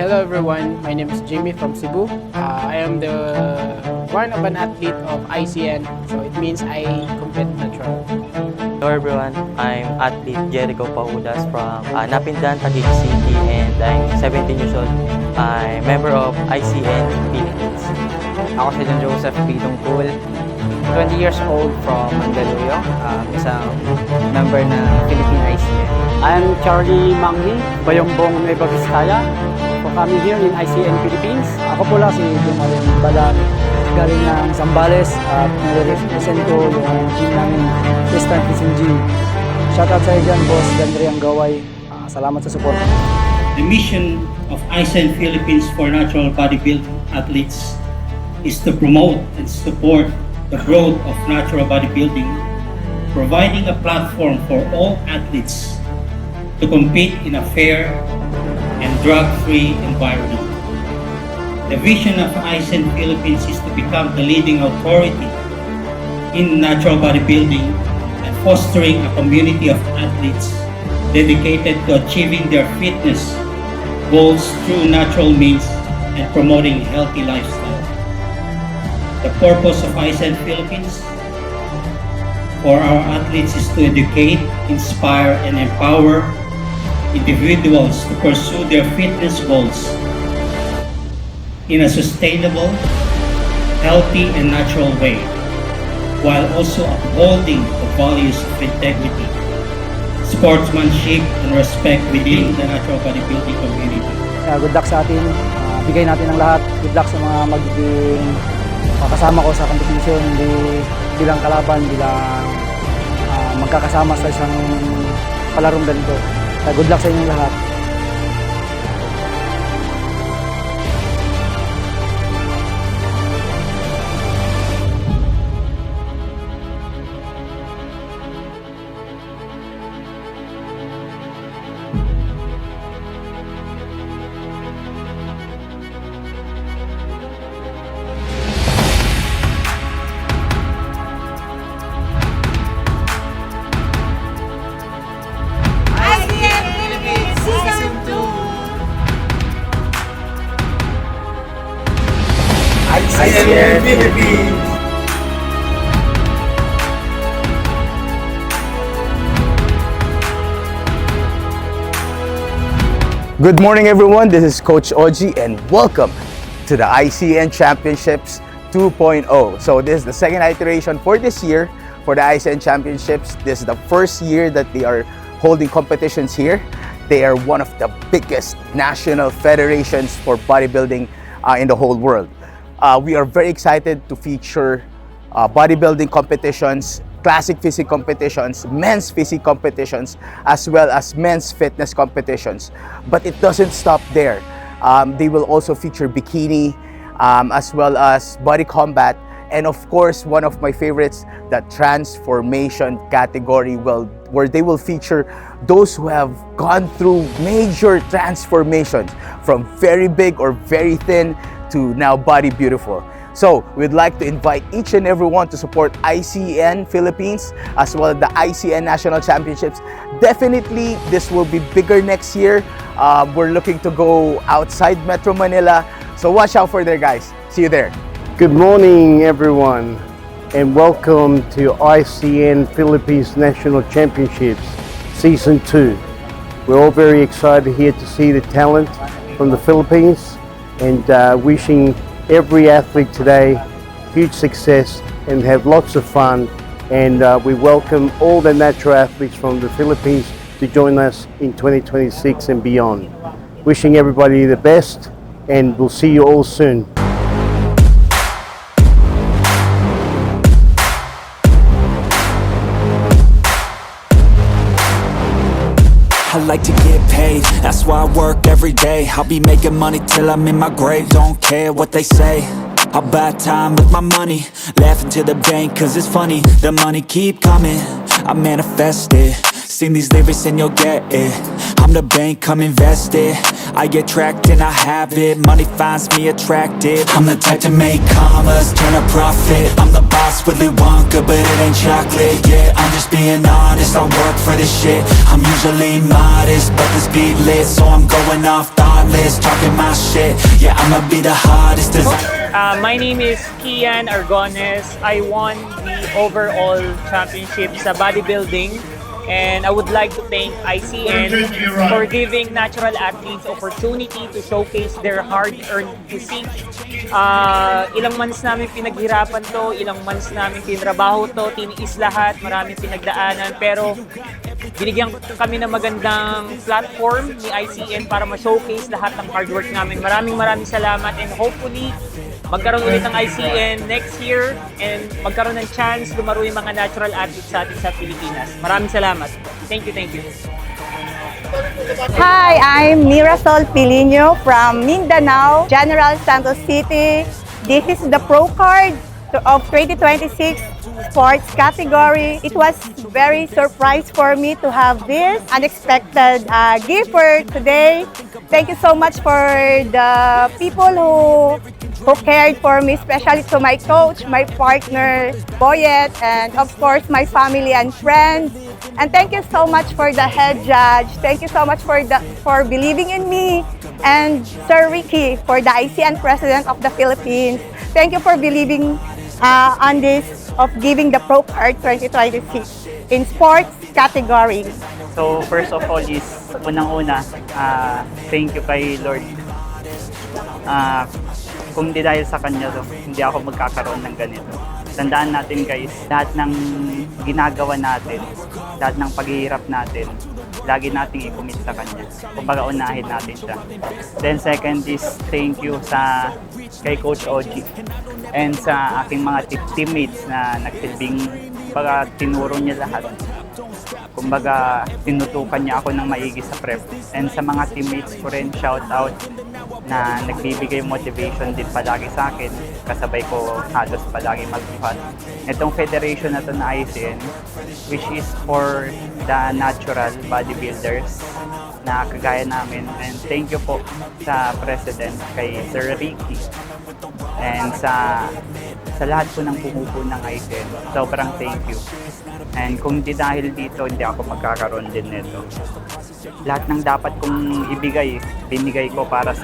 Hello everyone, my name is Jimmy from Cebu. I am the one of an athlete of ICN, so it means I compete natural. Hello everyone, I'm athlete Jericho Paudas from Napindan, Taguig City, and I'm 17 years old. I'm member of ICN Philippines. Ako si John Joseph B. Tungkol, 20 years old from Mandaluyong, isang member ng Philippine ICN. I'm Charlie Manghi, Bayongbong Nueva Vizcaya, for coming here in ICN Philippines. Ako po lang si Jumarin Balan, galing ng Zambales at nire-represent ko yung team namin, Western Fishing Gym. Shoutout sa iyo dyan, Boss Gandriang Gaway. Salamat sa support. The mission of ICN Philippines for natural bodybuilding athletes is to promote and support the growth of natural bodybuilding, providing a platform for all athletes to compete in a fair and drug-free environment. The vision of ICN Philippines is to become the leading authority in natural bodybuilding and fostering a community of athletes dedicated to achieving their fitness goals through natural means and promoting a healthy lifestyle. The purpose of ICN Philippines for our athletes is to educate, inspire, and empower individuals to pursue their fitness goals in a sustainable, healthy, and natural way, while also upholding the values of integrity, sportsmanship, and respect within the natural bodybuilding community. Good luck sa atin. Bigay natin ang lahat. Good luck sa mga magiging kasama ko sa competition. Hindi bilang kalaban, bilang magkakasama sa isang palarong ganito. Good luck sa inyong lahat. ICN Philippines! Good morning everyone, this is Coach Oji and welcome to the ICN Championships 2.0. So this is the second iteration for this year for the ICN Championships. This is the first year that they are holding competitions here. They are one of the biggest national federations for bodybuilding in the whole world. We are very excited to feature bodybuilding competitions, classic physique competitions, men's physique competitions, as well as men's fitness competitions. But it doesn't stop there. They will also feature bikini, as well as body combat, and of course, one of my favorites, the transformation category, where they will feature those who have gone through major transformations from very big or very thin to now body beautiful. So we'd like to invite each and everyone to support ICN Philippines as well as the ICN National Championships. Definitely this will be bigger next year. We're looking to go outside Metro Manila. So watch out for there, guys. See you there. Good morning everyone and welcome to ICN Philippines National Championships Season 2. We're all very excited here to see the talent from the Philippines and wishing every athlete today huge success and have lots of fun, and we welcome all the natural athletes from the Philippines to join us in 2026 and beyond. Wishing everybody the best and we'll see you all soon. I like to get paid, that's why I work every day. I'll be making money till I'm in my grave. Don't care what they say, I'll buy time with my money. Laughing to the bank cause it's funny. The money keep coming, I manifest it. Sing these lyrics and you'll get it. I'm the bank, come invest it. I get tracked and I have it. Money finds me attractive. I'm the type to make commas, turn a profit. I'm the boss, Willy Wonka, but it ain't chocolate. Yeah, I'm just being honest, I work for this shit. I'm usually modest, but this beat lit, so I'm going off thoughtless, talking my shit. Yeah, I'ma be the hottest designer. My name is Kian Argones. I won the overall championship sa bodybuilding, and I would like to thank ICN for giving natural athletes opportunity to showcase their hard-earned physique. Ilang months namin pinaghirapan to, ilang months namin tinrabaho to, tiniis lahat, maraming pinagdaanan, pero binigyan kami ng magandang platform ni ICN para ma-showcase lahat ng hard work namin. Maraming salamat, and hopefully magkaroon ulit ng ICN next year and magkaroon ng chance lumaro yung mga natural athletes sa atin sa Pilipinas. Maraming salamat. Thank you. Hi, I'm Mirasol Pilino from Mindanao, General Santos City. This is the Pro Card of 2026 sports category. It was very surprise for me to have this unexpected gift for today. Thank you so much for the people who cared for me, especially to my coach, my partner, Boyet, and of course my family and friends. And thank you so much for the head judge. Thank you so much for believing in me, and Sir Ricky for the ICN President of the Philippines. Thank you for believing on this of giving the Pro Card 2026 in sports category. So first of all is, unang-una, thank you kay Lord. Kung di dahil sa Kanya, hindi ako magkakaroon ng ganito. Tandaan natin guys, lahat ng ginagawa natin, lahat ng paghihirap natin, lagi nating i-commit sa Kanya. Kumbaga unahin natin siya. Then second is, thank you kay Coach Oji and sa aking mga teammates na nagsilbing, kumbaga tinuro niya lahat. Kumbaga tinutukan niya ako ng maigi sa prep. And sa mga teammates ko rin, shout out na nagbibigay motivation din palagi sa akin. Kasabay ko halos palagi magbuhat. Itong federation na to na ICN, which is for the natural bodybuilders na kagaya namin. And thank you po sa President, kay Sir Ricky. And sa lahat po ng bumubuo ng ICN, sobrang thank you. And kung di dahil dito, hindi ako magkakaroon din nito. Lahat ng dapat kong ibigay, binigay ko para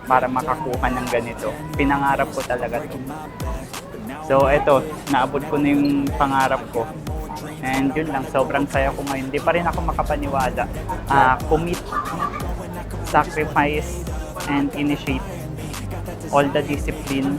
makakuha ng ganito. Pinangarap ko talaga ito. So eto, naabot ko na yung pangarap ko. And yun lang, sobrang saya ko ngayon. Hindi pa rin ako makapaniwala. Commit, sacrifice, and initiate all the discipline.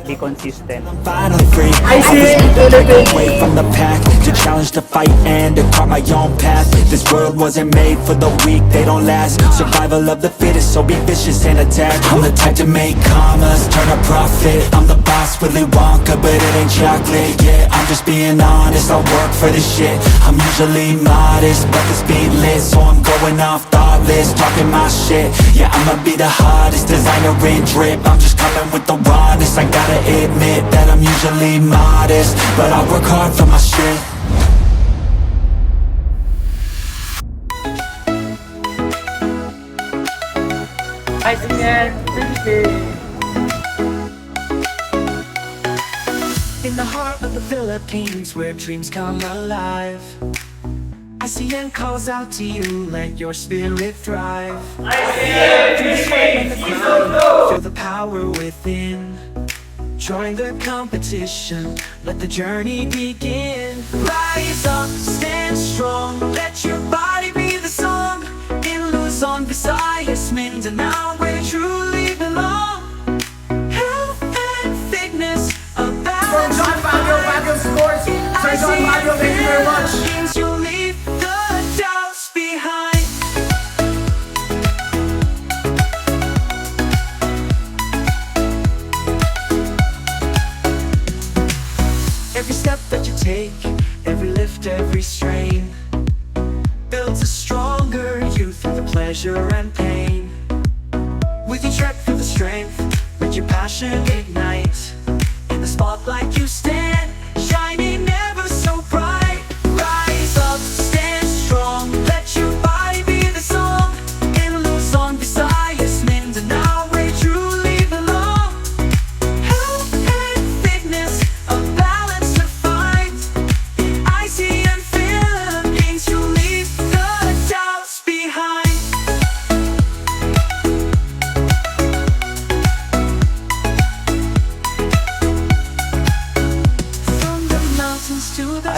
Be consistent. Finally free. I was away from the pack, to challenge, to fight, and to carve my own path. This world wasn't made for the weak, they don't last. Survival of the fittest, so be vicious and attack. I'm the type to make commas, turn a profit. I'm the boss, Willy Wonka, but it ain't chocolate. Yeah, I'm just being honest, I work for this shit. I'm usually modest, but this beat lit, so I'm going off thoughtless, talking my shit. Yeah, I'ma be the hottest designer in drip. I'm just coming with the rawness. I gotta admit that I'm usually modest, but I work hard for my shit. In the heart of the Philippines, where dreams come alive, ICN calls out to you, let your spirit thrive. ICN, feel the power within. Join the competition, let the journey begin. Rise up, stand strong, let your body be the song. In Luzon, Visayas, Mindanao, where you truly belong. Health and fitness, a balance. John Baguio scores. Sir John Baguio, thank you very much. You'll leave the doubts behind. Every step that you take, every lift, every strain, builds a stronger you through the pleasure and pain. With each rep, feel the strength, let your passion ignite. In the spotlight you stand, shining ever so bright. Rise up, stand strong, let your body be the song. In Luzon, Visayas.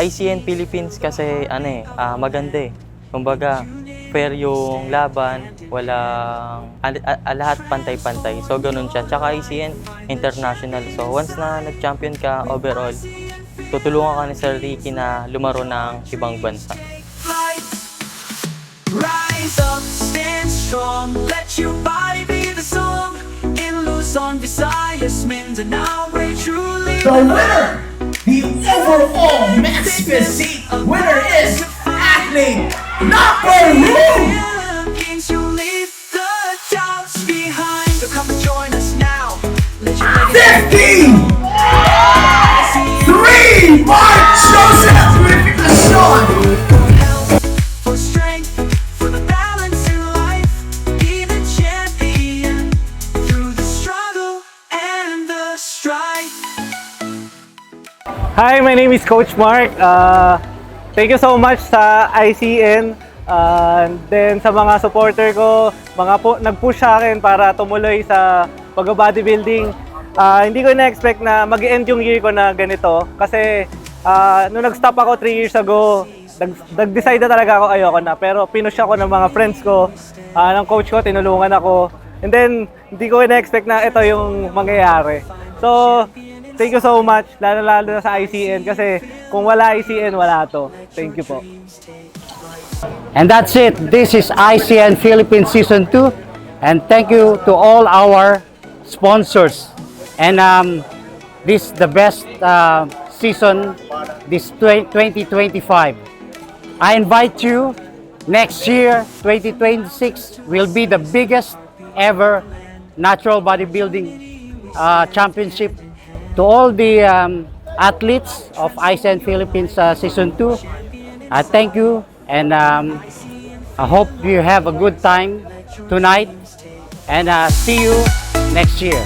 ICN Philippines kasi maganda eh. Kumbaga, fair yung laban, walang lahat pantay-pantay. So ganun siya. Tsaka ICN International. So once na nag-champion ka overall, tutulungan ka ni Sir Ricky na lumaro ng ibang bansa. Rise up, stand strong, let your body be the song. In Luzon, Visayas, Mindanao, we truly The winner, the overall max physique winner is athlete Naparu! Philippines, you leave the doubts behind. So come and join us now. Let your 50! 3! Mark Joseph Purificacion! for strength, for the balance in life. Be the champion through the struggle and the strife. Hi, my name is Coach Mark. Thank you so much sa ICN. Then sa mga supporter ko, nag-push sa akin para tumuloy sa pag-bodybuilding. Hindi ko na-expect na mag-end yung year ko na ganito. Kasi nung nag-stop ako 3 years ago, nag-decide na talaga ako ayoko na. Pero pinush ako ng mga friends ko, ng coach ko, tinulungan ako. And then, hindi ko na-expect na ito yung mangyayari. So, thank you so much, lalo na sa ICN kasi kung wala ICN, wala to. Thank you po. And that's it. This is ICN Philippines Season 2. And thank you to all our sponsors. And this is the best season, this 2025. I invite you, next year, 2026, will be the biggest ever natural bodybuilding championship. To all the athletes of ICN Philippines Season 2, I thank you. And I hope you have a good time tonight and see you next year.